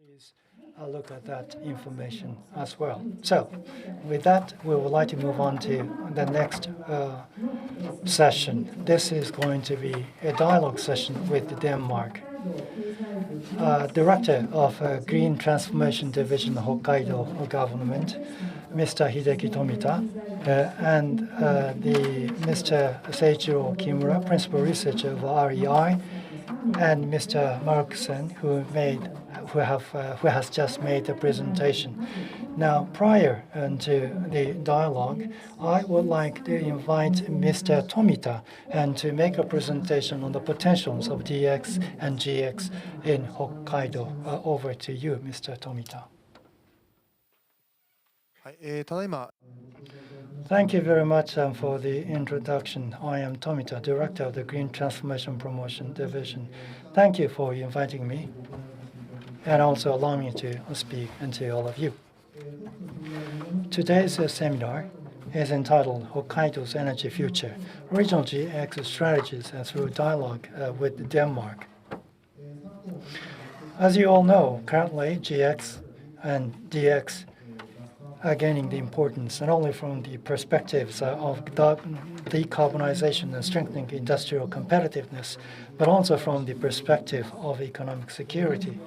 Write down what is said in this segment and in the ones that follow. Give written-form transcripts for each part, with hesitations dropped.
please look at that information as well. So with that, we would like to move on to the next session. This is going to be a dialogue session with Denmark. Director of Green Transformation Division, Hokkaido government, Mr. Hideki Tomita, and the Mr. Seiichiro Kimura, Principal Researcher of REI, and Mr. Marksen, who has just made a presentation. Now, prior to the dialogue, I would like to invite Mr. Tomita and to make a presentation on the potentials of DX and GX in Hokkaido. Over to you, Mr. Tomita. Thank you very much for the introduction. I am Tomita, Director of the Green Transformation Promotion Division. Thank you for inviting me and also allowing me to speak to all of you. Today's seminar is entitled Hokkaido's Energy Future, Regional GX Strategies Through Dialogue with Denmark. As you all know, currently GX and DX are gaining the importance not only from the perspectives of decarbonization and strengthening industrial competitiveness, but also from the perspective of economic security.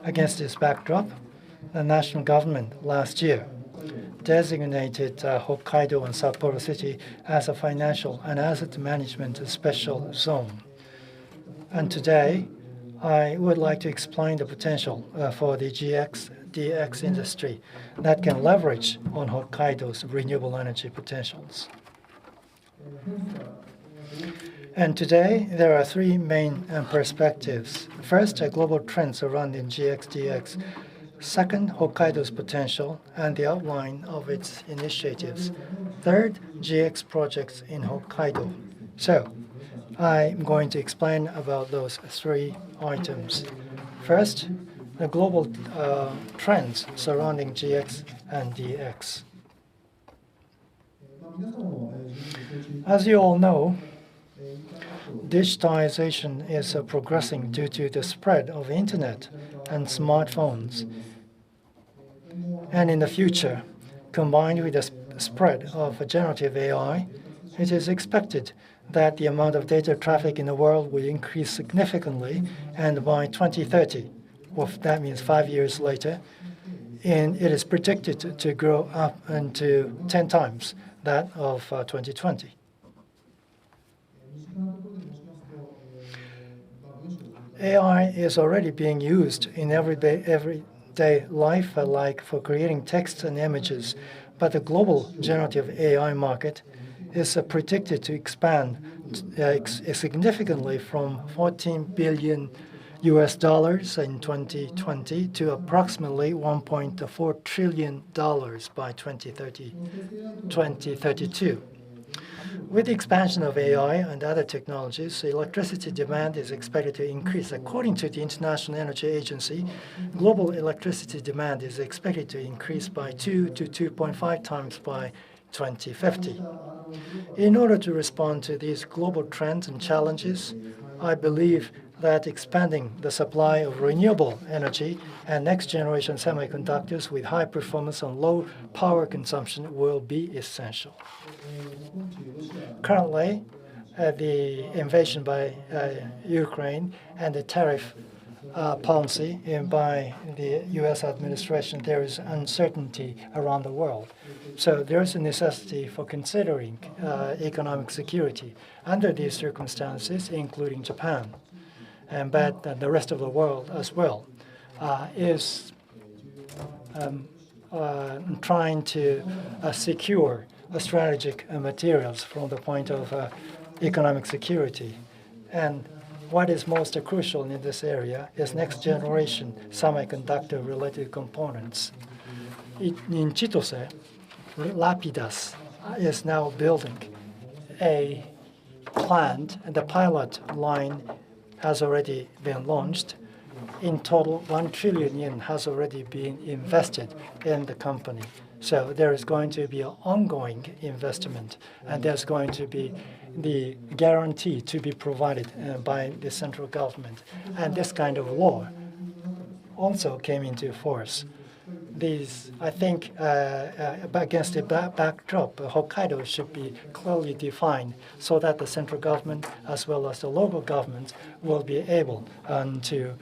Against this backdrop, the national government last year designated Hokkaido and Sapporo City as a financial and asset management special zone. And today, I would like to explain the potential for the DX industry that can leverage on Hokkaido's renewable energy potentials. And today, there are three main perspectives. First, global trends surrounding GX, DX. Second, Hokkaido's potential and the outline of its initiatives. Third, GX projects in Hokkaido. So, I'm going to explain about those three items. First, the global trends surrounding GX and DX. As you all know, digitization is progressing due to the spread of internet and smartphones. And in the future, combined with the spread of generative AI, it is expected that the amount of data traffic in the world will increase significantly, and by 2030, or that means 5 years later, and it is predicted to grow up into 10 times that of 2020. AI is already being used in everyday life, like for creating text and images, but the global generative AI market is predicted to expand significantly from $14 billion in 2020 to approximately $1.4 trillion by 2032. With the expansion of AI and other technologies, electricity demand is expected to increase. According to the International Energy Agency, global electricity demand is expected to increase by 2 to 2.5 times by 2050. In order to respond to these global trends and challenges, I believe that expanding the supply of renewable energy and next-generation semiconductors with high performance and low power consumption will be essential. Currently, the invasion by Ukraine and the tariff policy by the U.S. administration, there is uncertainty around the world. So there is a necessity for considering economic security under these circumstances, including Japan. But the rest of the world as well is trying to secure strategic materials from the point of economic security. And what is most crucial in this area is next-generation semiconductor-related components. In Chitose, Lapidus is now building a plant, and the pilot line has already been launched. In total, 1 trillion yen has already been invested in the company. So there is going to be an ongoing investment, and there's going to be the guarantee to be provided by the central government. And this kind of law also came into force. These, I think, against the backdrop, Hokkaido should be clearly defined so that the central government as well as the local governments will be able to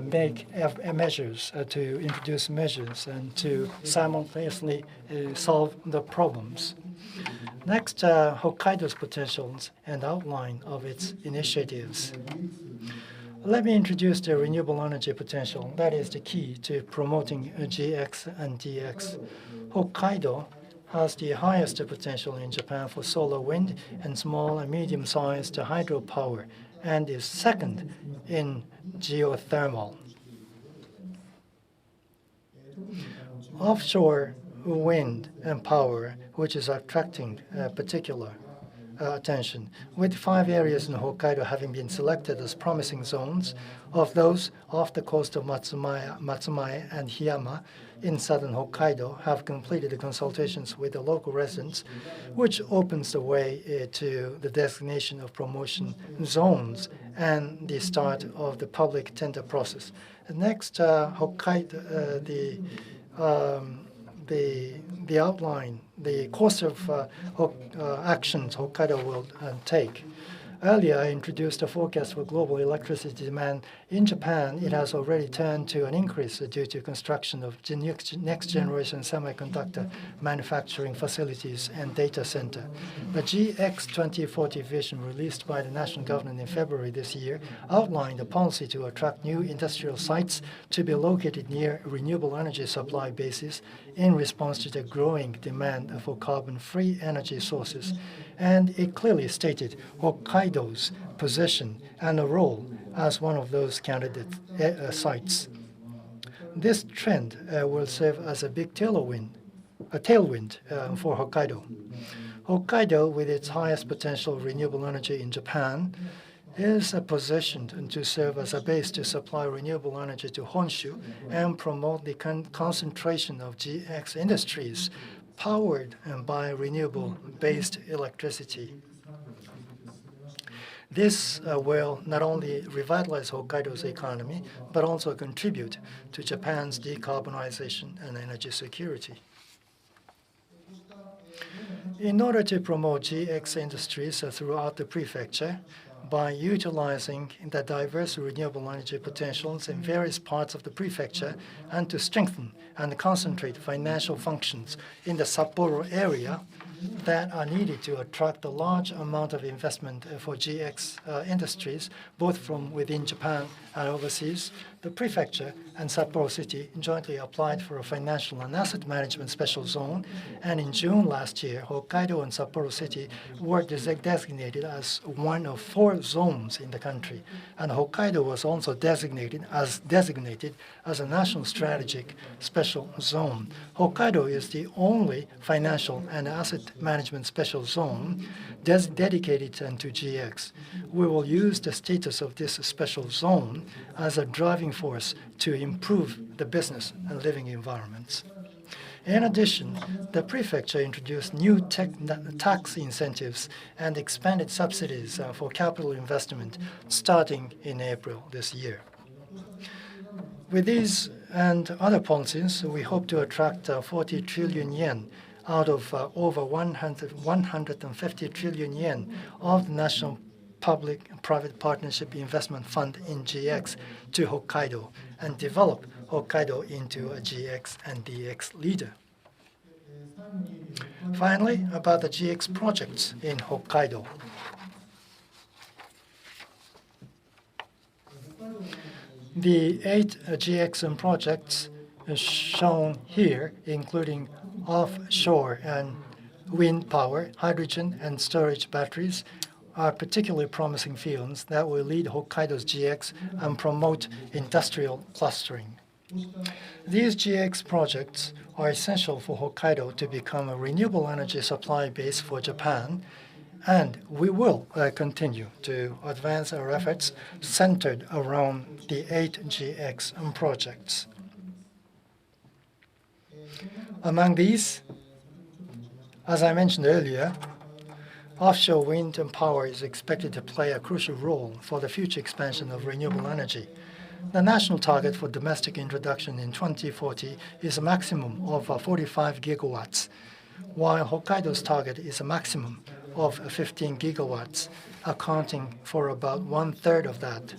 make measures, to introduce measures, and to simultaneously solve the problems. Next, Hokkaido's potentials and outline of its initiatives. Let me introduce the renewable energy potential. That is the key to promoting GX and DX. Hokkaido has the highest potential in Japan for solar wind and small and medium-sized hydropower, and is second in geothermal. Offshore wind and power, which is attracting particular attention, with 5 areas in Hokkaido having been selected as promising zones. Of those, off the coast of Matsumae and Hiyama in southern Hokkaido have completed the consultations with the local residents, which opens the way to the designation of promotion zones and the start of the public tender process. Next, Hokkaido, the outline, the course of actions Hokkaido will take. Earlier, I introduced a forecast for global electricity demand. In Japan, it has already turned to an increase due to construction of next-generation semiconductor manufacturing facilities and data center. The GX 2040 vision released by the national government in February this year outlined a policy to attract new industrial sites to be located near renewable energy supply bases in response to the growing demand for carbon-free energy sources. And it clearly stated Hokkaido's position and a role as one of those candidate sites. This trend will serve as a big tailwind for Hokkaido. Hokkaido, with its highest potential renewable energy in Japan, is positioned to serve as a base to supply renewable energy to Honshu and promote the concentration of GX industries powered by renewable-based electricity. This will not only revitalize Hokkaido's economy, but also contribute to Japan's decarbonization and energy security. In order to promote GX industries throughout the prefecture, by utilizing the diverse renewable energy potentials in various parts of the prefecture and to strengthen and concentrate financial functions in the Sapporo area that are needed to attract a large amount of investment for GX industries, both from within Japan and overseas, the prefecture and Sapporo City jointly applied for a financial and asset management special zone, and in June last year, Hokkaido and Sapporo City were designated as one of 4 zones in the country, and Hokkaido was also designated as a national strategic special zone. Hokkaido is the only financial and asset management special zone dedicated to GX. We will use the status of this special zone as a driving force to improve the business and living environments. In addition, the prefecture introduced new tax incentives and expanded subsidies for capital investment starting in April this year. With these and other policies, we hope to attract 40 trillion yen out of over 150 trillion yen of the National Public-Private Partnership Investment Fund in GX to Hokkaido and develop Hokkaido into a GX and DX leader. Finally, about the GX projects in Hokkaido. The 8 GX projects shown here, including offshore and wind power, hydrogen, and storage batteries, are particularly promising fields that will lead Hokkaido's GX and promote industrial clustering. These GX projects are essential for Hokkaido to become a renewable energy supply base for Japan, and we will continue to advance our efforts centered around the 8 GX projects. Among these, as I mentioned earlier, offshore wind and power is expected to play a crucial role for the future expansion of renewable energy. The national target for domestic introduction in 2040 is a maximum of 45 gigawatts, while Hokkaido's target is a maximum of 15 gigawatts, accounting for about one-third of that,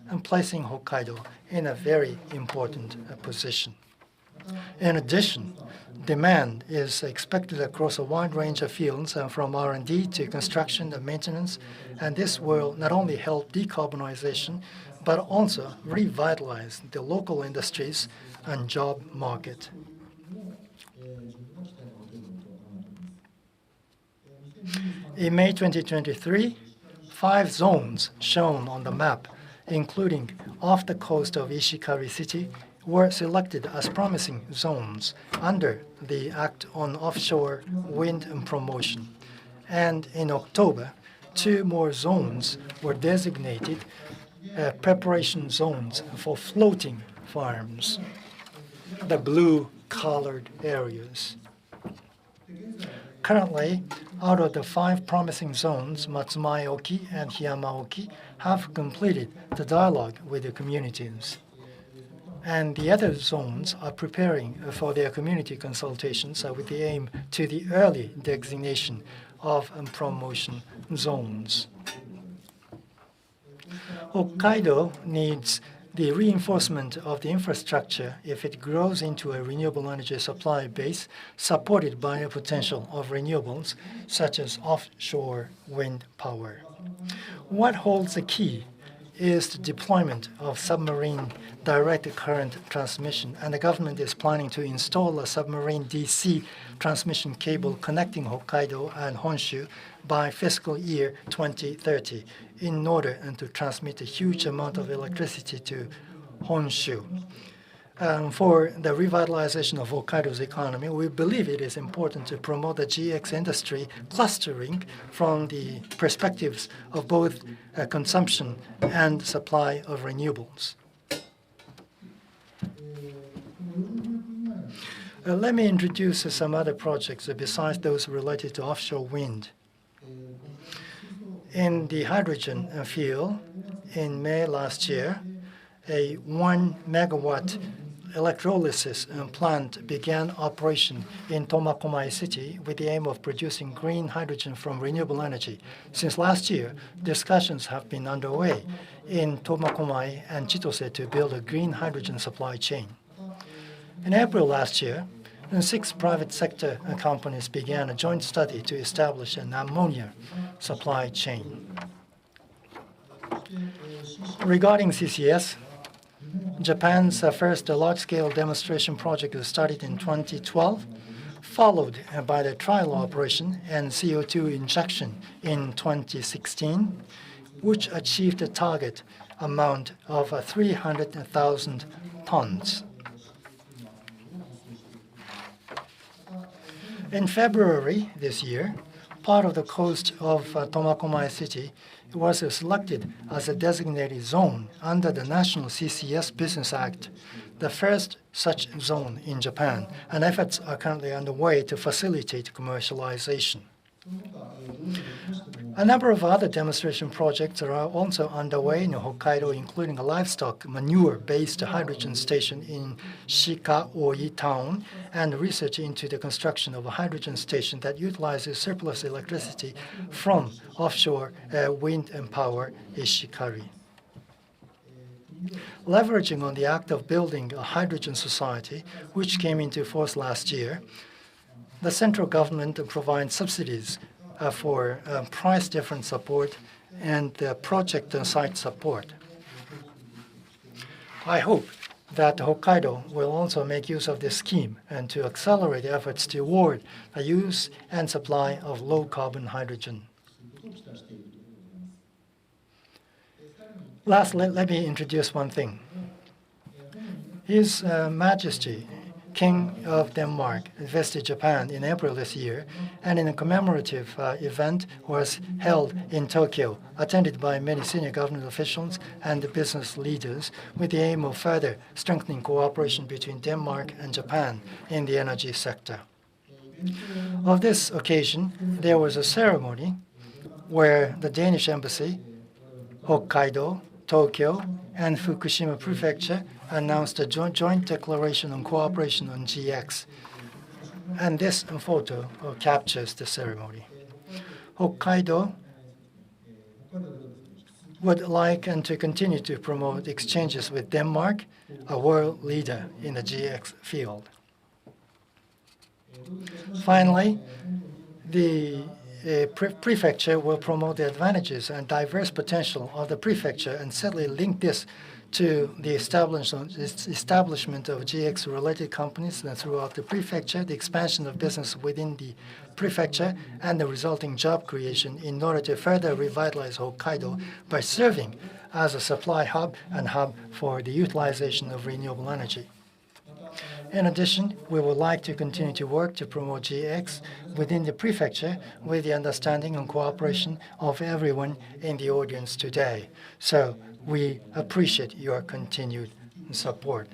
and placing Hokkaido in a very important position. In addition, demand is expected across a wide range of fields, from R&D to construction and maintenance, and this will not only help decarbonization, but also revitalize the local industries and job market. In May 2023, 5 zones shown on the map, including off the coast of Ishikari City, were selected as promising zones under the Act on Offshore Wind and Promotion. And in October, 2 more zones were designated preparation zones for floating farms, the blue-colored areas. Currently, out of the 5 promising zones, Matsumae-oki and Hiyama-oki have completed the dialogue with the communities. And the other zones are preparing for their community consultations with the aim to the early designation of promotion zones. Hokkaido needs the reinforcement of the infrastructure if it grows into a renewable energy supply base supported by a potential of renewables, such as offshore wind power. What holds the key is the deployment of submarine direct current transmission, and the government is planning to install a submarine DC transmission cable connecting Hokkaido and Honshu by fiscal year 2030 in order to transmit a huge amount of electricity to Honshu. For the revitalization of Hokkaido's economy, we believe it is important to promote the GX industry clustering from the perspectives of both consumption and supply of renewables. Let me introduce some other projects besides those related to offshore wind. In the hydrogen field, in May last year, a 1 megawatt electrolysis plant began operation in Tomakomai City with the aim of producing green hydrogen from renewable energy. Since last year, discussions have been underway in Tomakomai and Chitose to build a green hydrogen supply chain. In April last year, 6 private sector companies began a joint study to establish an ammonia supply chain. Regarding CCS, Japan's first large-scale demonstration project was started in 2012, followed by the trial operation and CO2 injection in 2016, which achieved a target amount of 300,000 tons. In February this year, part of the coast of Tomakomai City was selected as a designated zone under the National CCS Business Act, the first such zone in Japan, and efforts are currently underway to facilitate commercialization. A number of other demonstration projects are also underway in Hokkaido, including a livestock manure-based hydrogen station in Shikaoi town and research into the construction of a hydrogen station that utilizes surplus electricity from offshore wind and power Ishikari. Leveraging on the act of building a hydrogen society, which came into force last year, the central government provides subsidies for price difference support and project and site support. I hope that Hokkaido will also make use of this scheme and to accelerate efforts toward the use and supply of low-carbon hydrogen. Lastly, let me introduce one thing. His Majesty, King of Denmark, visited Japan in April this year, and in a commemorative event was held in Tokyo, attended by many senior government officials and business leaders, with the aim of further strengthening cooperation between Denmark and Japan in the energy sector. On this occasion, there was a ceremony where the Danish embassy, Hokkaido, Tokyo, and Fukushima Prefecture announced a joint declaration on cooperation on GX. And this photo captures the ceremony. Hokkaido would like and to continue to promote exchanges with Denmark, a world leader in the GX field. Finally, the prefecture will promote the advantages and diverse potential of the prefecture and steadily link this to the establishment of GX-related companies throughout the prefecture, the expansion of business within the prefecture, and the resulting job creation in order to further revitalize Hokkaido by serving as a supply hub and hub for the utilization of renewable energy. In addition, we would like to continue to work to promote GX within the prefecture with the understanding and cooperation of everyone in the audience today. So we appreciate your continued support.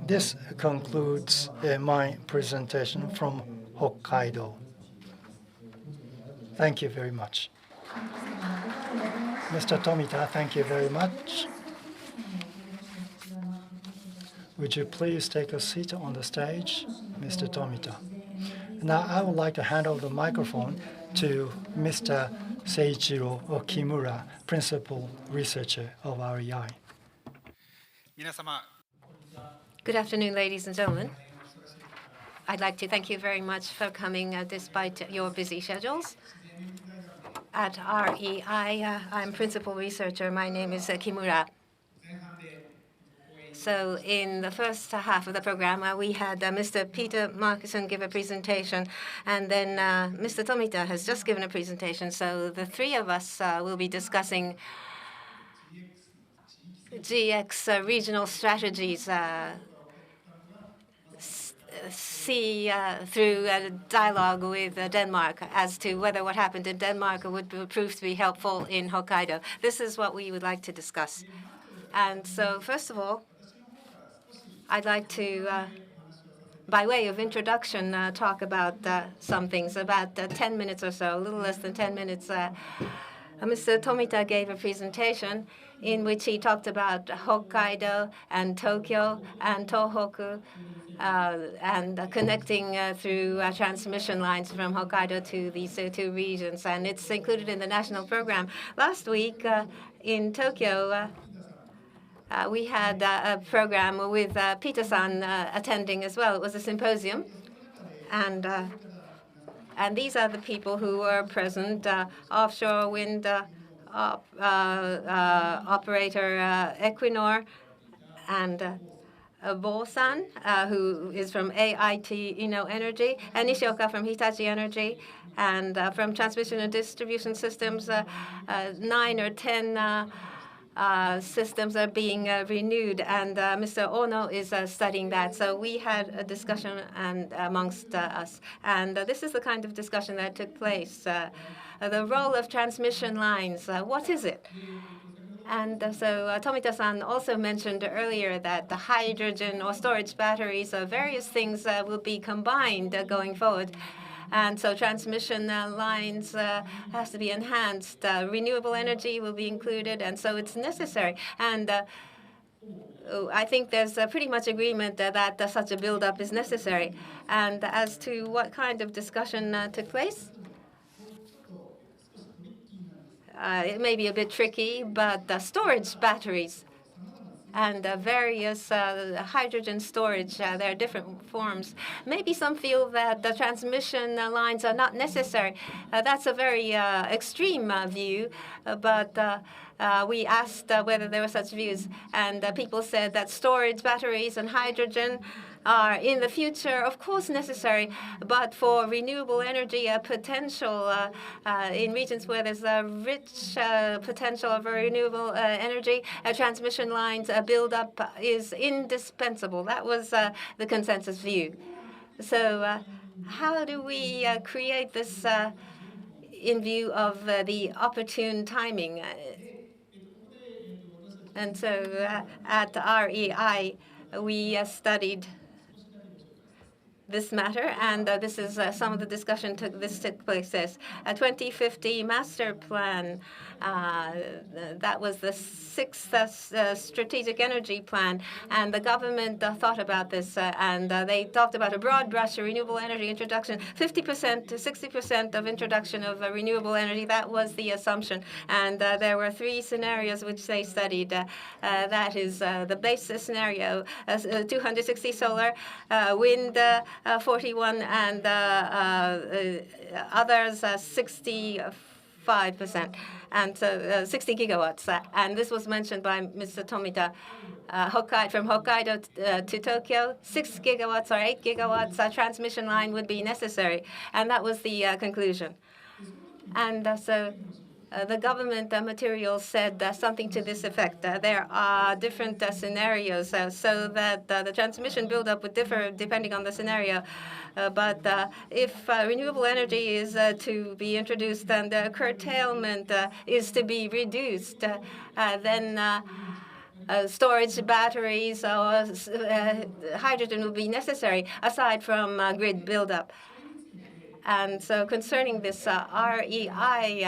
This concludes my presentation from Hokkaido. Thank you very much. Mr. Tomita, thank you very much. Would you please take a seat on the stage, Mr. Tomita? Now, I would like to hand over the microphone to Mr. Seiichiro Kimura, Principal Researcher of REI. Good afternoon, ladies and gentlemen. I'd like to thank you very much for coming despite your busy schedules. At REI, I'm Principal Researcher. My name is Kimura. So in the first half of the program, we had Mr. Peter Markison give a presentation, and then Mr. Tomita has just given a presentation. So the three of us will be discussing GX regional strategies through a dialogue with Denmark as to whether what happened in Denmark would prove to be helpful in Hokkaido. This is what we would like to discuss. And so first of all, I'd like to, by way of introduction, talk about some things. About 10 minutes or so, a little less than 10 minutes, Mr. Tomita gave a presentation in which he talked about Hokkaido and Tokyo and Tohoku and connecting through transmission lines from Hokkaido to these two regions. And it's included in the national program. Last week in Tokyo, we had a program with Peter-san attending as well. It was a symposium. And these are the people who were present: offshore wind operator Equinor, and Bo-san, who is from AIT Energy, and Nishioka from Hitachi Energy, and from Transmission and Distribution Systems, 9 or 10 systems are being renewed, and Mr. Ono is studying that. So we had a discussion amongst us, and this is the kind of discussion that took place. The role of transmission lines, what is it? And so Tomita-san also mentioned earlier that the hydrogen or storage batteries, various things will be combined going forward. And so transmission lines has to be enhanced. Renewable energy will be included, and so it's necessary. And I think there's pretty much agreement that such a buildup is necessary. And as to what kind of discussion took place, it may be a bit tricky, but storage batteries and various hydrogen storage, there are different forms. Maybe some feel that the transmission lines are not necessary. That's a very extreme view, but we asked whether there were such views, and people said that storage batteries and hydrogen are in the future, of course, necessary, but for renewable energy potential in regions where there's a rich potential of renewable energy, transmission lines build-up is indispensable. That was the consensus view. So how do we create this in view of the opportune timing? And so at REI, we studied this matter, and this is some of the discussion took place. This 2050 master plan, that was the sixth strategic energy plan, and the government thought about this, and they talked about a broad brush renewable energy introduction, 50% to 60% of introduction of renewable energy. That was the assumption, and there were three scenarios which they studied. That is the base scenario, 260 solar, wind 41, and others 65%, and so 60 gigawatts. And this was mentioned by Mr. Tomita. From Hokkaido to Tokyo, 6 gigawatts or 8 gigawatts transmission line would be necessary, and that was the conclusion. And so the government material said something to this effect. There are different scenarios so that the transmission buildup would differ depending on the scenario. But if renewable energy is to be introduced and curtailment is to be reduced, then storage batteries or hydrogen will be necessary aside from grid buildup. And so concerning this, REI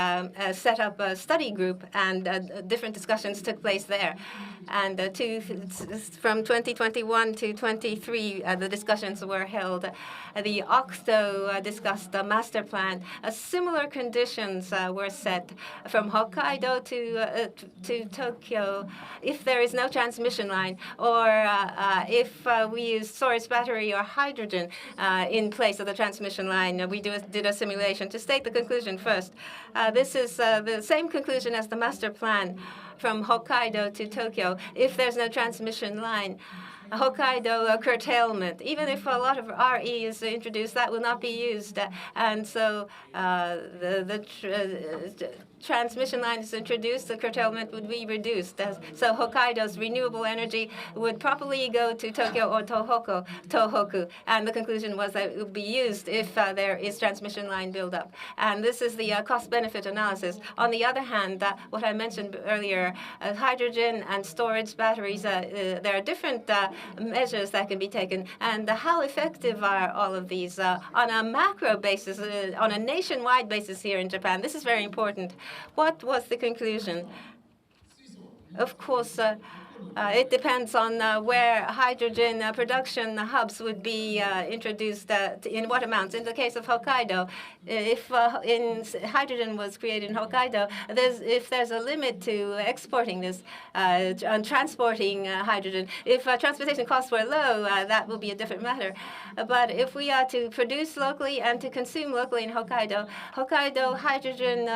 set up a study group, and different discussions took place there. And from 2021 to 23, the discussions were held. The OCTO discussed the master plan. Similar conditions were set from Hokkaido to Tokyo. If there is no transmission line, or if we use storage battery or hydrogen in place of the transmission line, we did a simulation. To state the conclusion first, this is the same conclusion as the master plan from Hokkaido to Tokyo. If there's no transmission line, Hokkaido curtailment, even if a lot of RE is introduced, that will not be used. And so the transmission line is introduced, the curtailment would be reduced. So Hokkaido's renewable energy would properly go to Tokyo or Tohoku. And the conclusion was that it would be used if there is transmission line buildup. And this is the cost-benefit analysis. On the other hand, what I mentioned earlier, hydrogen and storage batteries, there are different measures that can be taken. And how effective are all of these on a macro basis, on a nationwide basis here in Japan? This is very important. What was the conclusion? Of course, it depends on where hydrogen production hubs would be introduced, in what amounts. In the case of Hokkaido, if hydrogen was created in Hokkaido, if there's a limit to exporting this and transporting hydrogen, if transportation costs were low, that will be a different matter. But if we are to produce locally and to consume locally in Hokkaido, Hokkaido hydrogen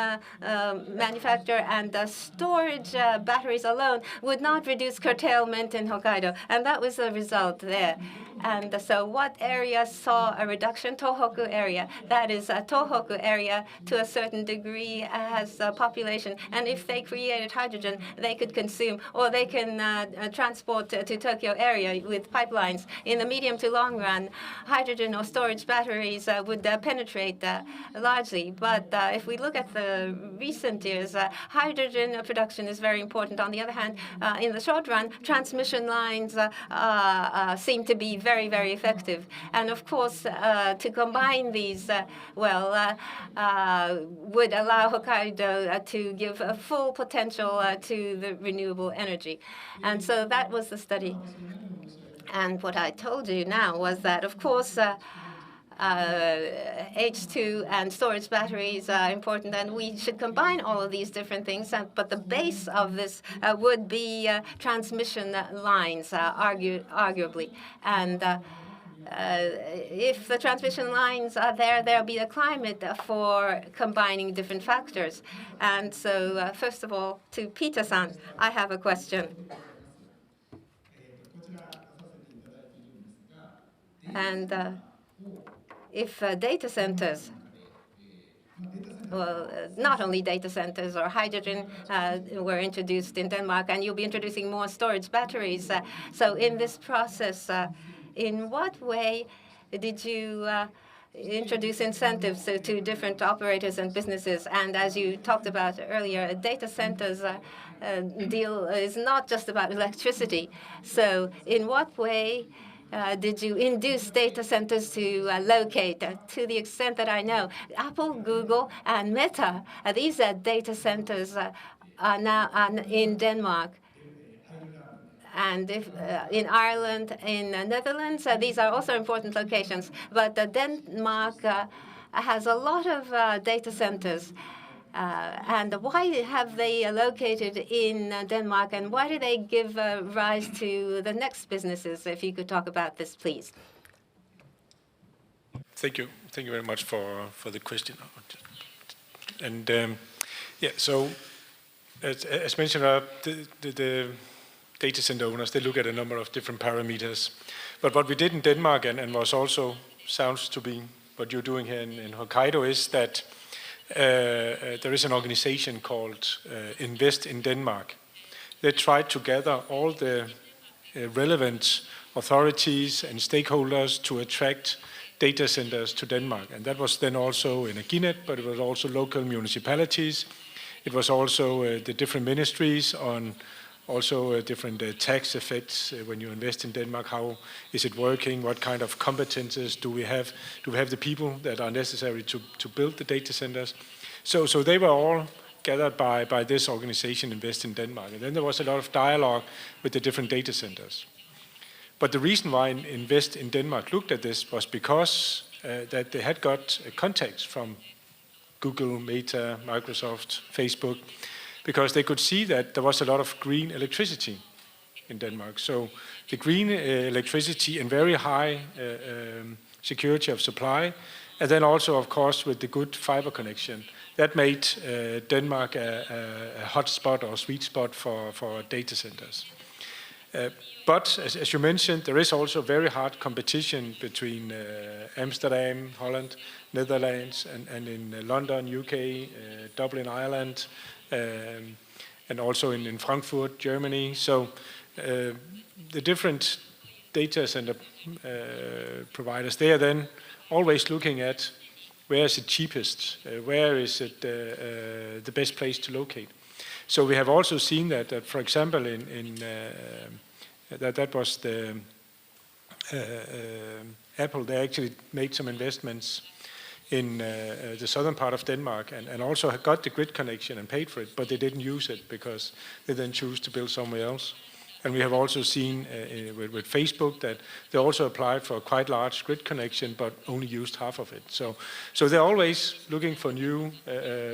manufacture and storage batteries alone would not reduce curtailment in Hokkaido, and that was the result there. And so what area saw a reduction? Tohoku area. That is, Tohoku area to a certain degree has a population, and if they created hydrogen, they could consume, or they can transport to Tokyo area with pipelines. In the medium to long run, hydrogen or storage batteries would penetrate largely. But if we look at the recent years, hydrogen production is very important. On the other hand, in the short run, transmission lines seem to be very, very effective. And of course, to combine these, would allow Hokkaido to give a full potential to the renewable energy. And so that was the study. And what I told you now was that, of course, H2 and storage batteries are important, and we should combine all of these different things. But the base of this would be transmission lines, arguably. And if the transmission lines are there, there'll be a climate for combining different factors. And so, first of all, to Peter-san, I have a question. And if data centers, well, not only data centers or hydrogen were introduced in Denmark, and you'll be introducing more storage batteries. So in this process, in what way did you introduce incentives to different operators and businesses? And as you talked about earlier, data centers deal is not just about electricity. So in what way did you induce data centers to locate? To the extent that I know, Apple, Google, and Meta, these data centers are now in Denmark. And if, in Ireland, in Netherlands, these are also important locations. But Denmark has a lot of data centers. And why have they located in Denmark, and why do they give rise to the next businesses? If you could talk about this, please. Thank you. Thank you very much for the question. And yeah, so as mentioned, the data center owners, they look at a number of different parameters. But what we did in Denmark, and was also sounds to be what you're doing here in Hokkaido, is that there is an organization called Invest in Denmark. They tried to gather all the relevant authorities and stakeholders to attract data centers to Denmark. And that was then also Energinet, but it was also local municipalities. It was also the different ministries on also different tax effects when you invest in Denmark. How is it working? What kind of competences do we have? Do we have the people that are necessary to build the data centers? So they were all gathered by this organization, Invest in Denmark. And then there was a lot of dialogue with the different data centers. But the reason why Invest in Denmark looked at this was because that they had got contacts from Google, Meta, Microsoft, Facebook, because they could see that there was a lot of green electricity in Denmark. So the green electricity and very high security of supply, and then also, of course, with the good fiber connection, that made Denmark a hot spot or sweet spot for data centers. But as you mentioned, there is also very hard competition between Amsterdam, Holland, Netherlands, and in London, UK, Dublin, Ireland, and also in Frankfurt, Germany. So the different data center providers, they are then always looking at where is it cheapest, where is it the best place to locate. So we have also seen that for example, that was the Apple. They actually made some investments in the southern part of Denmark, and also got the grid connection and paid for it, but they didn't use it because they then choose to build somewhere else. And we have also seen with Facebook that they also applied for a quite large grid connection, but only used half of it. So they're always looking for new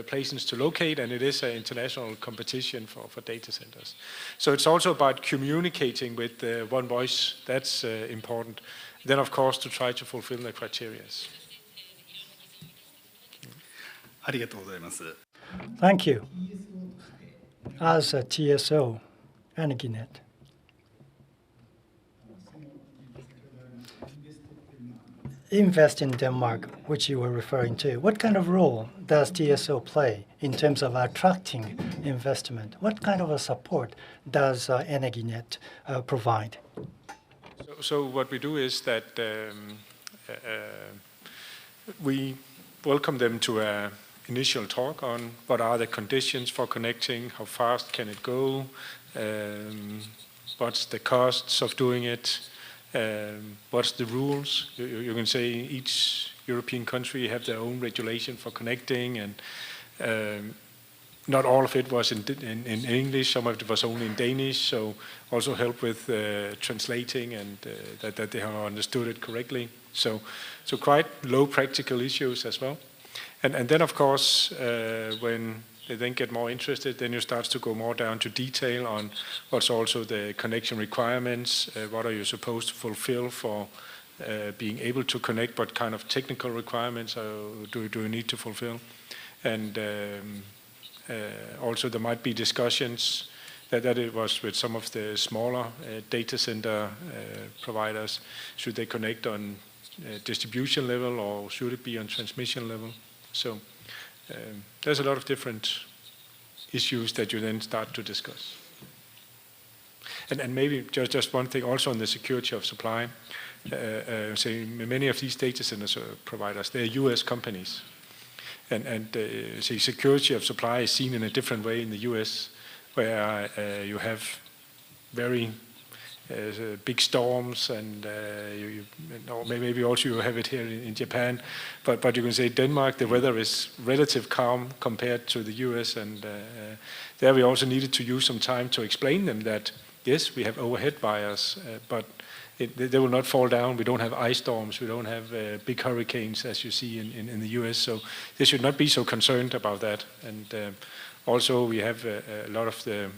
places to locate, and it is an international competition for data centers. So it's also about communicating with one voice. That's important. Then, of course, to try to fulfill the criteria. Thank you. As a TSO, Energinet, Invest in Denmark, which you were referring to, what kind of role does TSO play in terms of attracting investment? What kind of a support does Energinet provide? So what we do is that we welcome them to an initial talk on what are the conditions for connecting, how fast can it go, what's the costs of doing it, what's the rules. You can say each European country have their own regulation for connecting, and not all of it was in English, some of it was only in Danish, so also help with translating and that they have understood it correctly. So quite low practical issues as well. And then, of course, when they then get more interested, then you start to go more down to detail on what's also the connection requirements, what are you supposed to fulfill for being able to connect, what kind of technical requirements do you need to fulfill. And also there might be discussions that it was with some of the smaller data center providers. Should they connect on distribution level or should it be on transmission level? So there's a lot of different issues that you then start to discuss. And maybe just one thing also on the security of supply. Say many of these data centers providers, they're US companies. And say security of supply is seen in a different way in the US, where you have very big storms, and maybe also you have it here in Japan. But you can say Denmark, the weather is relatively calm compared to the US, and there we also needed to use some time to explain them that yes, we have overhead wires, but they will not fall down. We don't have ice storms. We don't have big hurricanes as you see in the US. So they should not be so concerned about that. And also we have a lot of the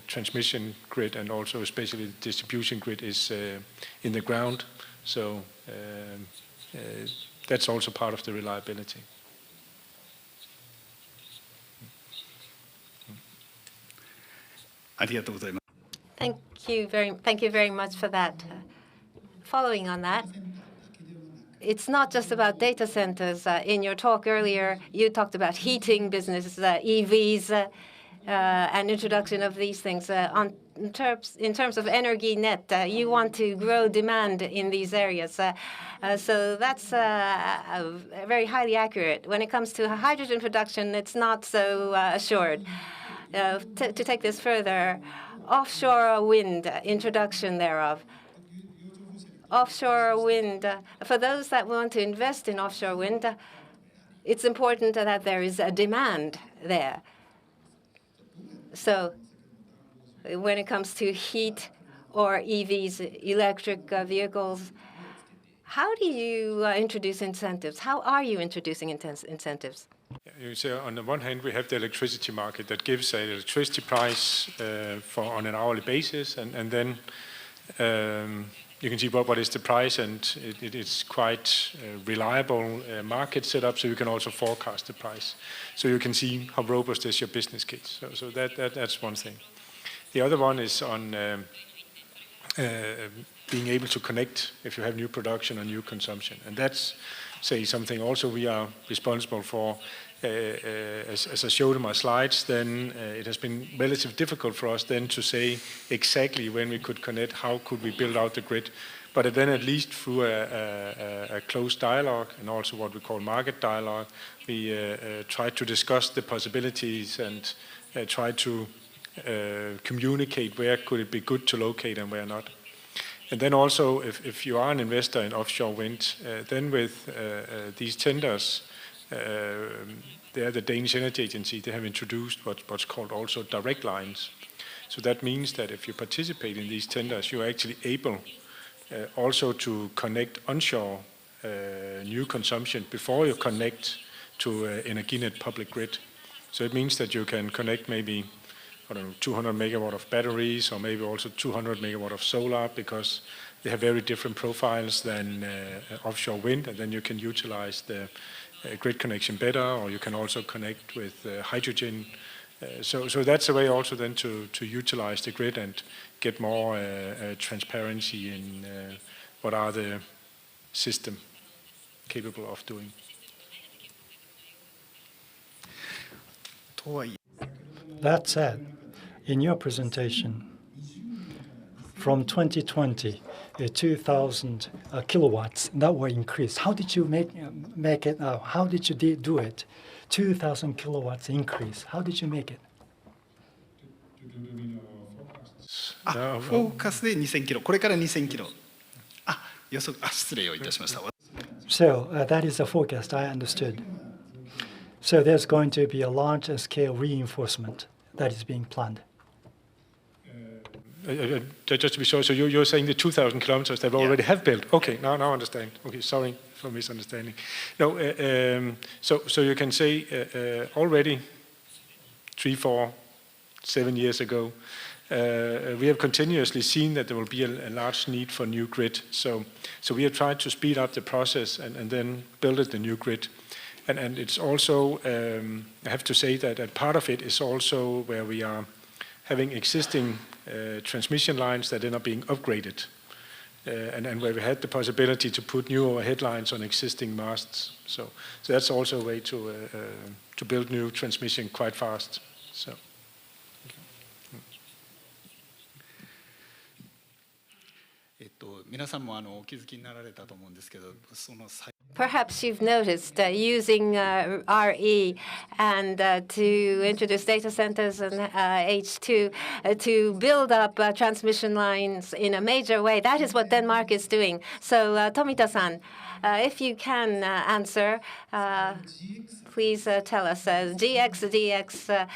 transmission grid and also especially the distribution grid is in the ground. So that's also part of the reliability. Thank you very much for that. Following on that, it's not just about data centers. In your talk earlier, you talked about heating business, EVs, and introduction of these things. In terms of energy net, you want to grow demand in these areas. So that's very highly accurate. When it comes to hydrogen production, it's not so assured. To take this further, offshore wind, introduction thereof. Offshore wind, for those that want to invest in offshore wind, it's important that there is a demand there. So when it comes to heat or EVs, electric vehicles, how do you introduce incentives? How are you introducing incentives? You say on the one hand, we have the electricity market that gives an electricity price on an hourly basis, and then you can see what is the price, and it's quite reliable market setup, so you can also forecast the price. So you can see how robust is your business case. So that's one thing. The other one is on being able to connect if you have new production or new consumption. And that's, say, something also we are responsible for. As I showed in my slides, then it has been relatively difficult for us then to say exactly when we could connect, how could we build out the grid. But then at least through a close dialogue and also what we call market dialogue, we try to discuss the possibilities and try to communicate where could it be good to locate and where not. And then also, if you are an investor in offshore wind, then with these tenders, the Danish Energy Agency, they have introduced what's called also direct lines. So that means that if you participate in these tenders, you're actually able also to connect onshore new consumption before you connect to Energinet public grid. So it means that you can connect maybe 200 megawatt of batteries or maybe also 200 megawatt of solar, because they have very different profiles than offshore wind, and then you can utilize the grid connection better, or you can also connect with hydrogen. So that's a way also then to utilize the grid and get more transparency in what are the system capable of doing. That said, in your presentation, from 2020, 2,000 kilowatts that were increased. How did you make it? How did you do it? 2,000 kilowatts increase. How did you make it? フォーカスで2000キロ、これから2000キロ。予測、失礼をいたしました。So that is a forecast, I understood. So there's going to be a large-scale reinforcement that is being planned. Just to be sure, so you're saying the 2,000 kilometers they already have built? Okay, now I understand. Okay, sorry for misunderstanding. No, so you can say already 3, 4, 7 years ago, we have continuously seen that there will be a large need for new grid. So we have tried to speed up the process and then build the new grid. And it's also, I have to say that part of it is also where we are having existing transmission lines that are not being upgraded, and where we had the possibility to put new overhead lines on existing masts. So that's also a way to build new transmission quite fast. So. 皆さんもお気づきになられたと思うんですけど、その Perhaps you've noticed using RE and to introduce data centers and H2 to build up transmission lines in a major way. That is what Denmark is doing. So, Tomita-san, if you can answer, please tell us. GX, DX,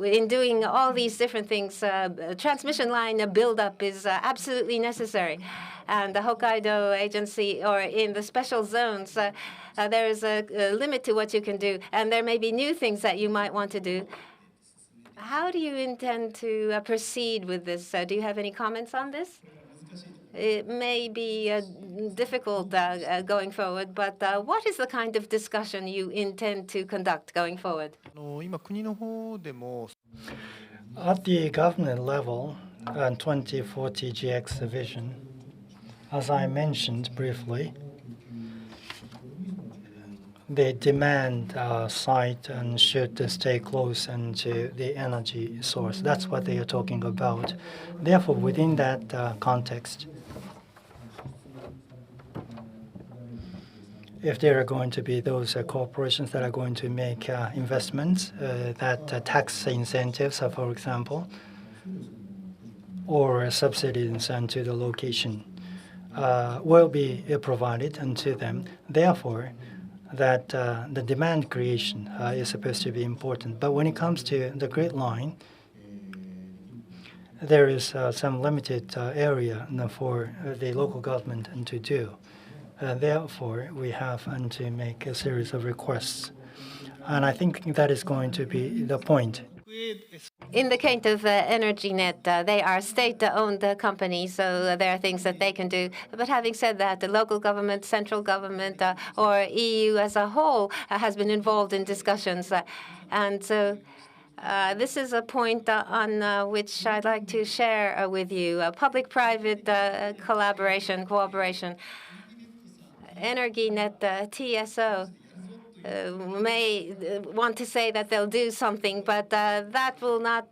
in doing all these different things, transmission line buildup is absolutely necessary. And the Hokkaido agency, or in the special zones, there is a limit to what you can do. And there may be new things that you might want to do. How do you intend to proceed with this? Do you have any comments on this? It may be difficult going forward, but what is the kind of discussion you intend to conduct going forward? At the government level, 2040 GX vision, as I mentioned briefly, the demand side and should stay close into the energy source. That's what they are talking about. Therefore, within that context, if there are going to be those corporations that are going to make investments, that tax incentives, for example, or subsidies into the location, will be provided unto them. Therefore, that the demand creation is supposed to be important. But when it comes to the grid line, there is some limited area for the local government to do. Therefore, we have to make a series of requests. And I think that is going to be the point. In the case of EnergyNet, they are state-owned companies, so there are things that they can do. But having said that, the local government, central government, or EU as a whole has been involved in discussions. And so this is a point on which I'd like to share with you. Public-private cooperation. EnergyNet, TSO, may want to say that they'll do something, but that will not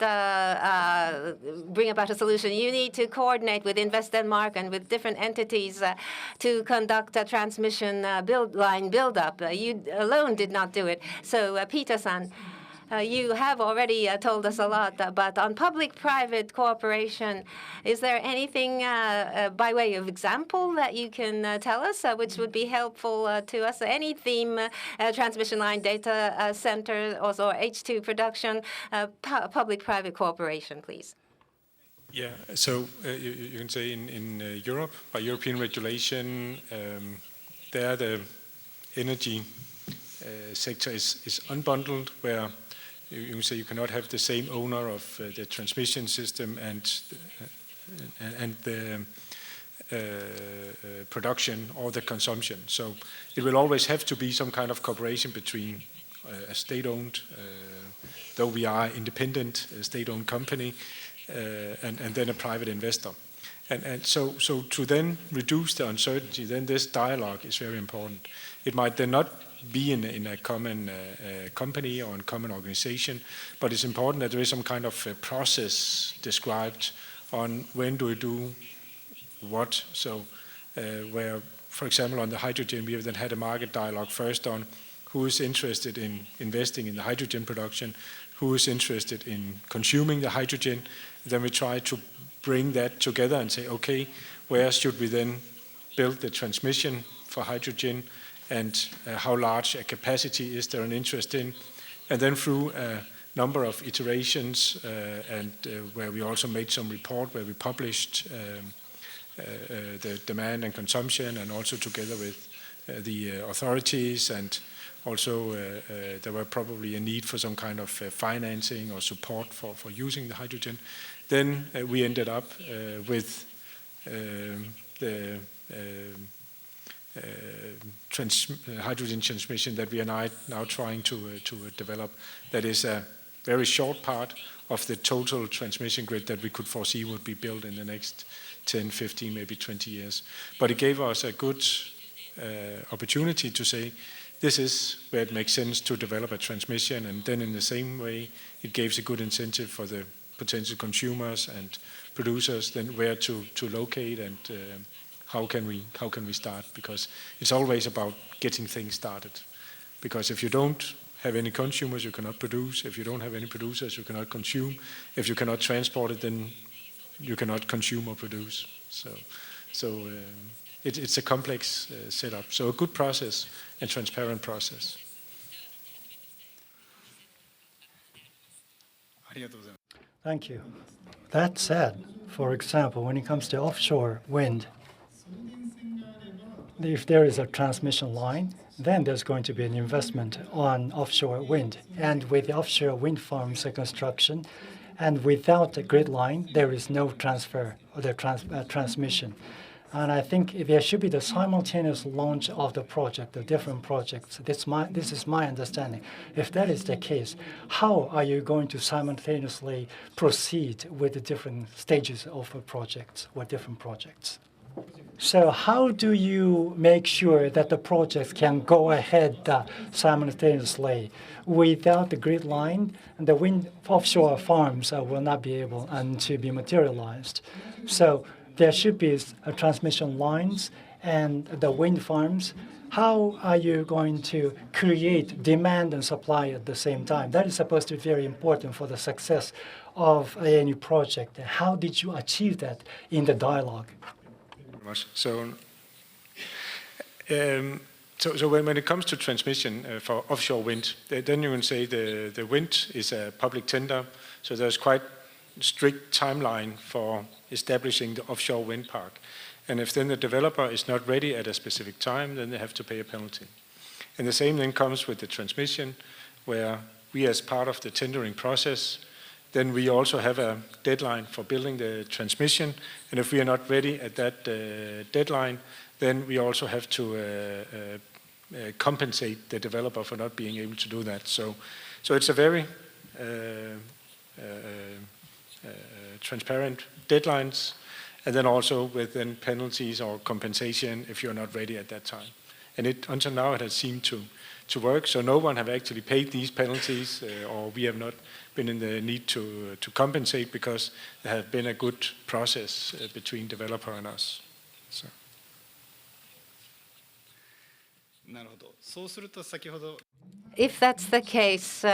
bring about a solution. You need to coordinate with Invest Denmark and with different entities to conduct a transmission line build-up. You alone did not do it. So, Peter-san, you have already told us a lot, but on public-private cooperation, is there anything by way of example that you can tell us, which would be helpful to us? Any theme, transmission line, data center, also H2 production, public-private cooperation, please. Yeah, so you can say in Europe, by European regulation, there the energy sector is unbundled, where you say you cannot have the same owner of the transmission system and the production or the consumption. So it will always have to be some kind of cooperation between a state-owned, though we are independent, state-owned company, and then a private investor. And so to then reduce the uncertainty, then this dialogue is very important. It might then not be in a common company or in a common organization, but it's important that there is some kind of process described on when do we do what. So where, for example, on the hydrogen, we have then had a market dialogue first on who is interested in investing in the hydrogen production, who is interested in consuming the hydrogen. Then we try to bring that together and say, okay, where should we then build the transmission for hydrogen, and how large a capacity is there an interest in? And then through a number of iterations, and where we also made some report where we published the demand and consumption, and also together with the authorities, and also there were probably a need for some kind of financing or support for using the hydrogen. Then we ended up with the hydrogen transmission that we are now trying to develop. That is a very short part of the total transmission grid that we could foresee would be built in the next 10, 15, maybe 20 years. But it gave us a good opportunity to say, this is where it makes sense to develop a transmission, and then in the same way, it gives a good incentive for the potential consumers and producers then where to locate and how can we start? Because it's always about getting things started. Because if you don't have any consumers, you cannot produce. If you don't have any producers, you cannot consume. If you cannot transport it, then you cannot consume or produce. So it's a complex setup. So a good process and transparent process. Thank you. That said, for example, when it comes to offshore wind, if there is a transmission line, then there's going to be an investment on offshore wind. And with the offshore wind farms construction, and without a grid line, there is no transfer or the transmission. And I think there should be the simultaneous launch of the project, the different projects. This is my understanding. If that is the case, how are you going to simultaneously proceed with the different stages of a project or different projects? So how do you make sure that the projects can go ahead simultaneously without the grid line? And the wind offshore farms will not be able to be materialized. So there should be transmission lines and the wind farms. How are you going to create demand and supply at the same time? That is supposed to be very important for the success of any project. How did you achieve that in the dialogue? So when it comes to transmission for offshore wind, then you can say the wind is a public tender, so there's quite a strict timeline for establishing the offshore wind park. And if then the developer is not ready at a specific time, then they have to pay a penalty. And the same then comes with the transmission, where we as part of the tendering process, then we also have a deadline for building the transmission. And if we are not ready at that deadline, then we also have to compensate the developer for not being able to do that. So it's a very transparent deadlines, and then also with then penalties or compensation if you're not ready at that time. And until now it has seemed to work, so no one have actually paid these penalties, or we have not been in the need to compensate, because there have been a good process between developer and us. So. なるほど。そうすると先ほど If that's the case,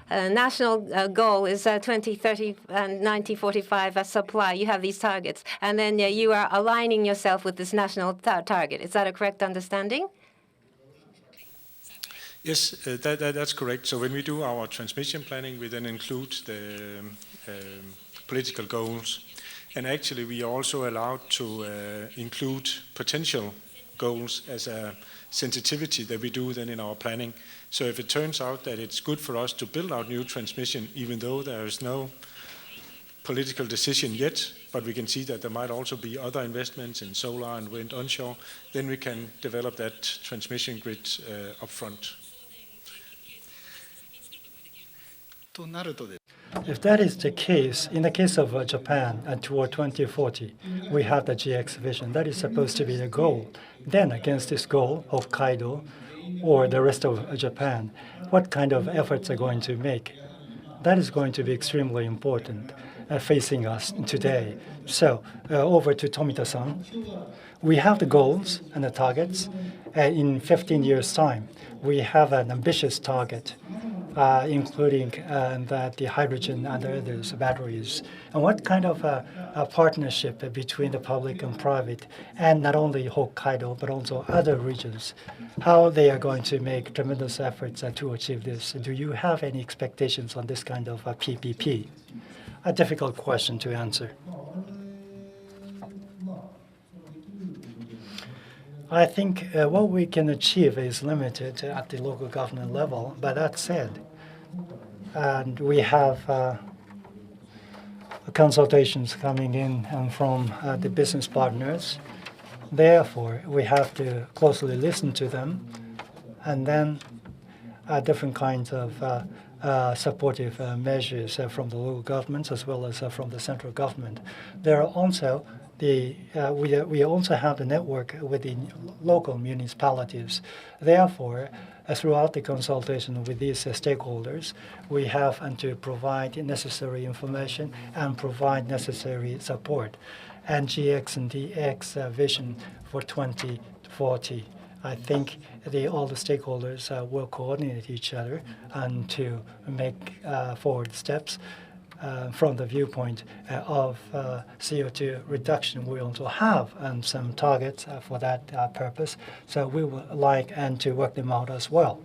national goal is 2030 and 1945 supply. You have these targets, and then you are aligning yourself with this national target. Is that a correct understanding? Yes, that's correct. So when we do our transmission planning, we then include the political goals. And actually, we are also allowed to include potential goals as a sensitivity that we do then in our planning. So if it turns out that it's good for us to build out new transmission, even though there is no political decision yet, but we can see that there might also be other investments in solar and wind onshore, then we can develop that transmission grid upfront. If that is the case, in the case of Japan, toward 2040, we have the GX vision. That is supposed to be the goal. Then, against this goal, Hokkaido or the rest of Japan, what kind of efforts are going to make? That is going to be extremely important facing us today. So, over to Tomita-san. We have the goals and the targets. In 15 years' time, we have an ambitious target, including the hydrogen and the others, batteries. And what kind of a partnership between the public and private, and not only Hokkaido, but also other regions, how they are going to make tremendous efforts to achieve this? Do you have any expectations on this kind of PPP? A difficult question to answer. I think what we can achieve is limited at the local government level. But that said, and we have consultations coming in from the business partners. Therefore, we have to closely listen to them, and then different kinds of supportive measures from the local governments as well as from the central government. There are also we also have the network with the local municipalities. Therefore, throughout the consultation with these stakeholders, we have to provide necessary information and provide necessary support. and GX and DX vision for 2040. I think all the stakeholders will coordinate each other and to make forward steps from the viewpoint of CO2 reduction. We also have some targets for that purpose, so we would like to work them out as well.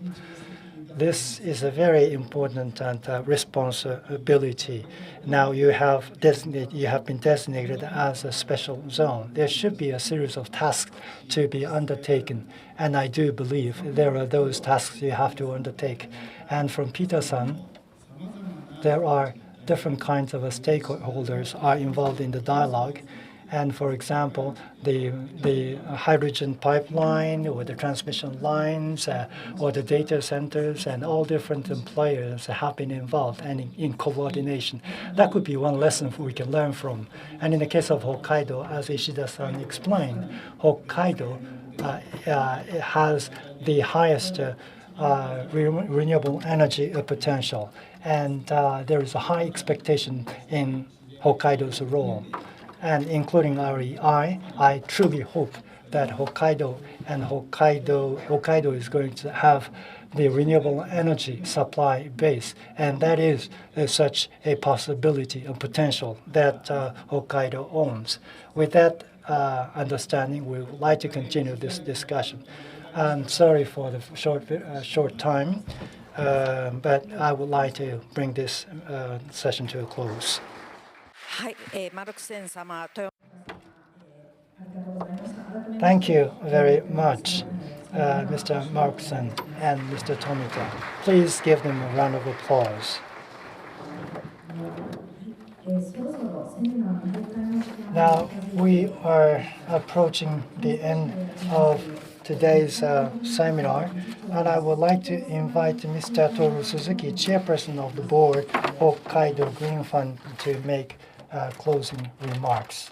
This is a very important responsibility. Now you have been designated as a special zone. There should be a series of tasks to be undertaken, and I do believe there are those tasks you have to undertake. And from Peter-san, there are different kinds of stakeholders are involved in the dialogue. And for example, the hydrogen pipeline or the transmission lines or the data centers and all different players have been involved and in coordination. That could be one lesson we can learn from. And in the case of Hokkaido, as Ishida-san explained, Hokkaido has the highest renewable energy potential. And there is a high expectation in Hokkaido's role. And including REI, I truly hope that Hokkaido is going to have the renewable energy supply base, and that is such a possibility, a potential that Hokkaido owns. With that understanding, we would like to continue this discussion. I'm sorry for the short time, but I would like to bring this session to a close. Thank you very much, Mr. Markson and Mr. Tomita. Please give them a round of applause. Now we are approaching the end of today's seminar, and I would like to invite Mr. Toru Suzuki, Chairperson of the Board, Hokkaido Green Fund, to make closing remarks.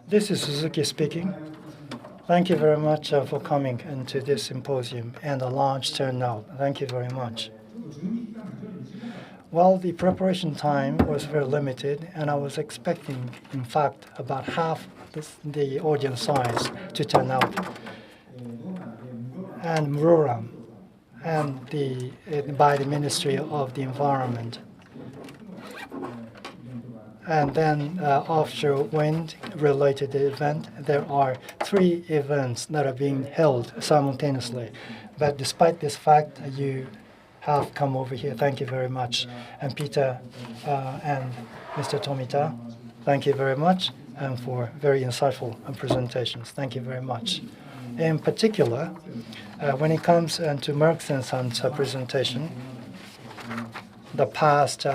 This is Suzuki speaking. Thank you very much for coming into this symposium and a large turnout. Thank you very much. Well, the preparation time was very limited, and I was expecting, in fact, about half the audience size to turn out. And Mururan, and by the Ministry of the Environment. And then offshore wind-related event. There are 3 events that are being held simultaneously. But despite this fact, you have come over here. Thank you very much. And Peter and Mr. Tomita, thank you very much, and for very insightful presentations. Thank you very much. In particular, when it comes to Marksen's presentation, the past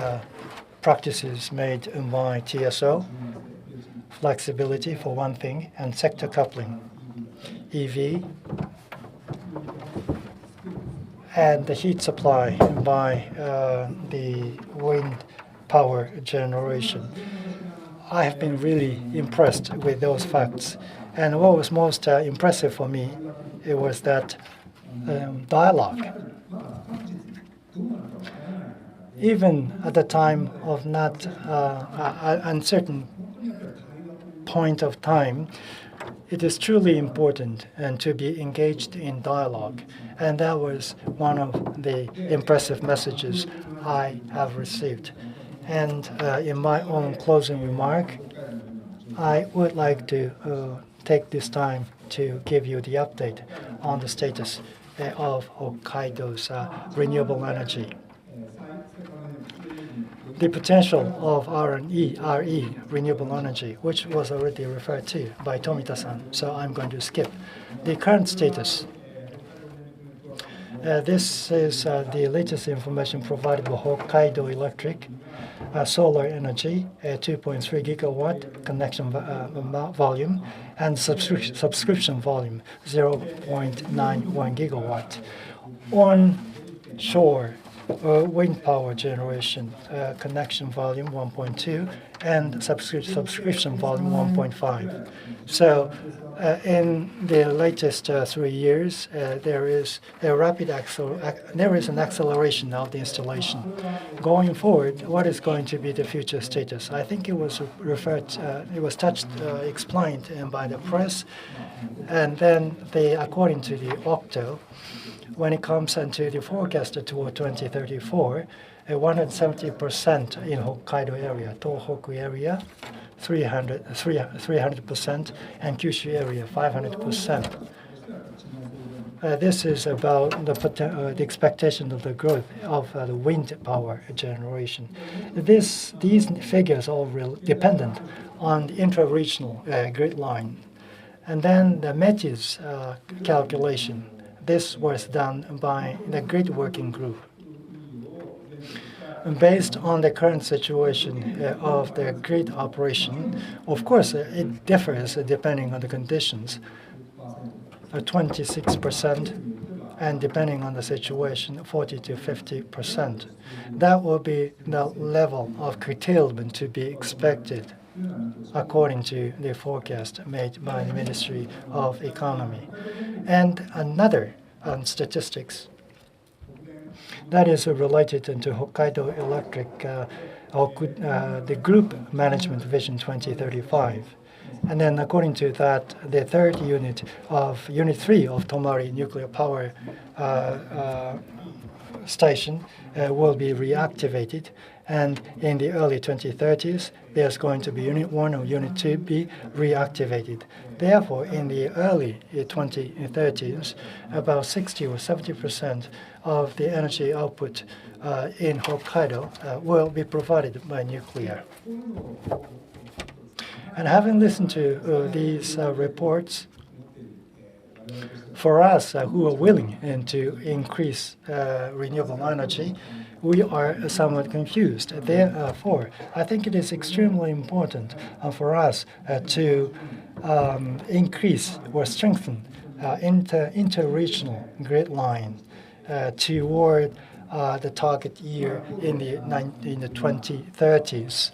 practices made by TSO, flexibility for one thing, and sector coupling, EV, and the heat supply by the wind power generation. I have been really impressed with those facts. And what was most impressive for me, it was that dialogue. Even at the time of not uncertain point of time, it is truly important and to be engaged in dialogue. And that was one of the impressive messages I have received. And in my own closing remark, I would like to take this time to give you the update on the status of Hokkaido's renewable energy. The potential of RE, renewable energy, which was already referred to by Tomita-san, so I'm going to skip. The current status. This is the latest information provided by Hokkaido Electric. Solar energy, 2.3 gigawatt connection volume, and subscription volume, 0.91 gigawatt. Onshore wind power generation, connection volume 1.2, and subscription volume 1.5. So in the latest 3 years, there is an acceleration of the installation. Going forward, what is going to be the future status? I think it was explained by the press, and then according to the Octo, when it comes into the forecast toward 2034, 170% in Hokkaido area, Tohoku area, 300%, and Kyushu area, 500%. This is about the expectation of the growth of the wind power generation. These figures are dependent on the intra-regional grid line. And then the METI's calculation. This was done by the grid working group. And based on the current situation of the grid operation, of course, it differs depending on the conditions. 26%, and depending on the situation, 40 to 50%. That will be the level of curtailment to be expected, according to the forecast made by the Ministry of Economy. And another statistics that is related to Hokkaido Electric, the Group Management Vision 2035. And then according to that, the third Unit 3 of Tomari nuclear power station will be reactivated. And in the early 2030s, there's going to be Unit 1 or Unit 2 be reactivated. Therefore, in the early 2030s, about 60 or 70% of the energy output in Hokkaido will be provided by nuclear. And having listened to these reports, for us who are willing to increase renewable energy, we are somewhat confused. Therefore, I think it is extremely important for us to increase or strengthen inter-regional grid line toward the target year in the 2030s.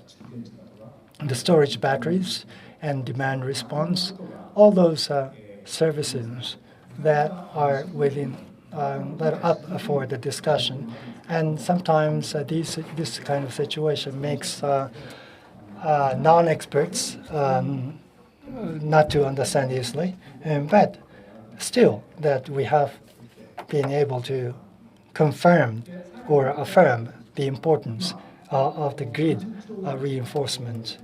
The storage batteries and demand response, all those services that are up for the discussion. And sometimes this kind of situation makes non-experts not to understand easily. But still, that we have been able to confirm or affirm the importance of the grid reinforcement.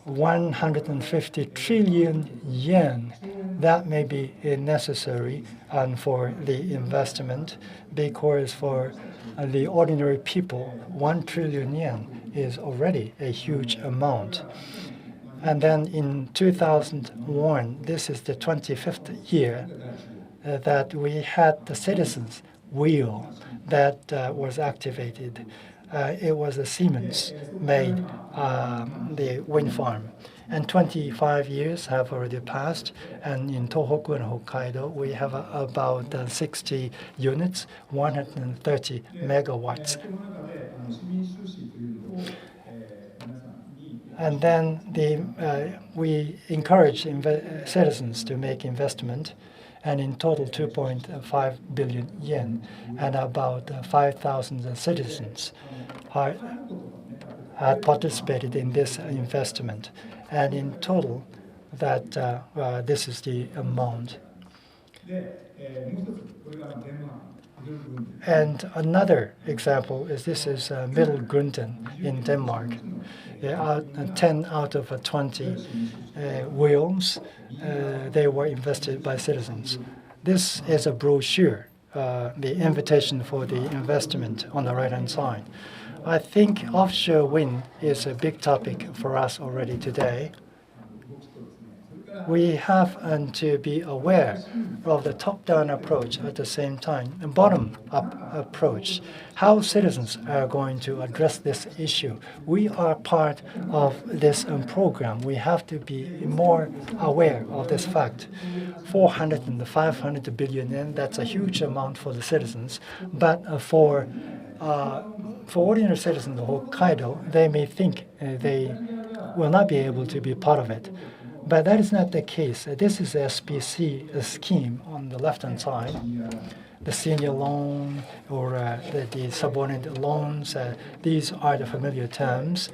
150 trillion yen, that may be necessary for the investment, because for the ordinary people, 1 trillion yen is already a huge amount. And then in 2001, this is the 25th year that we had the citizens' wheel that was activated. It was a Siemens made the wind farm. And 25 years have already passed, and in Tohoku and Hokkaido, we have about 60 units, 130 megawatts. And then we encourage citizens to make investment, and in total 2.5 billion yen, and about 5,000 citizens had participated in this investment. And in total, that this is the amount. And another example is Middle Grunten in Denmark. 10 out of 20 wheels, they were invested by citizens. This is a brochure, the invitation for the investment on the right-hand side. I think offshore wind is a big topic for us already today. We have to be aware of the top-down approach at the same time, a bottom-up approach, how citizens are going to address this issue. We are part of this program. We have to be more aware of this fact. 400 and 500 billion yen, that's a huge amount for the citizens, but for for ordinary citizens of Hokkaido, they may think they will not be able to be part of it. But that is not the case. This is the SPC scheme on the left-hand side. The senior loan or the subordinated loans, these are the familiar terms.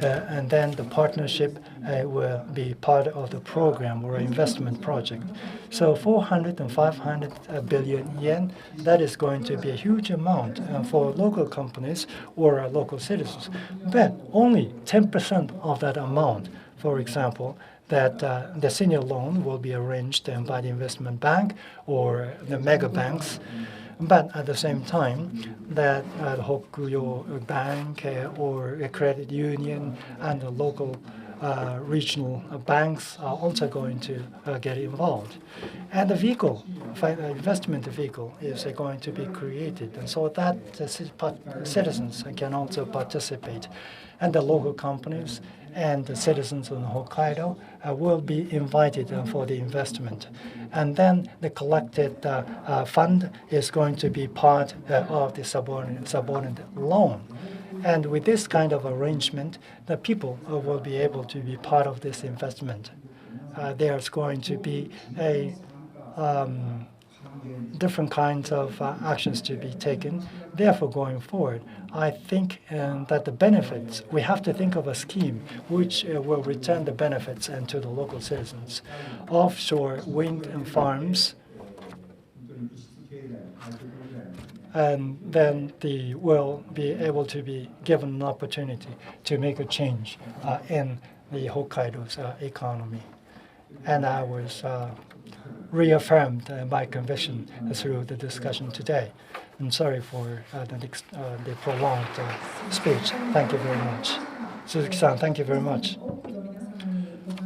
And then the partnership will be part of the program or investment project. So 400 and 500 billion yen, that is going to be a huge amount for local companies or local citizens. But only 10% of that amount, for example, that the senior loan will be arranged by the investment bank or the mega banks. But at the same time, that the Hokuyo Bank or a credit union and the local regional banks are also going to get involved. And the vehicle, investment vehicle, is going to be created, and so that citizens can also participate. And the local companies and the citizens of Hokkaido will be invited for the investment. And then the collected fund is going to be part of the subordinate loan. And with this kind of arrangement, the people will be able to be part of this investment. There's going to be a different kinds of actions to be taken. Therefore, going forward, I think that the benefits, we have to think of a scheme which will return the benefits to the local citizens. Offshore wind and farms, and then they will be able to be given an opportunity to make a change in the Hokkaido's economy. And I was reaffirmed my conviction through the discussion today. I'm sorry for the prolonged speech. Thank you very much. Suzuki-san, thank you very much.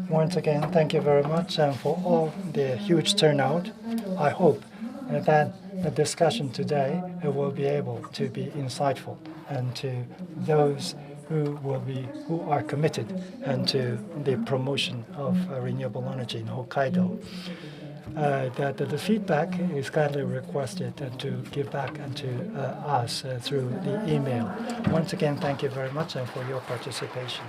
Once again, thank you very much for all the huge turnout. I hope that the discussion today will be able to be insightful and to those who are committed and to the promotion of renewable energy in Hokkaido. That the feedback is kindly requested to give back to us through the email. Once again, thank you very much for your participation.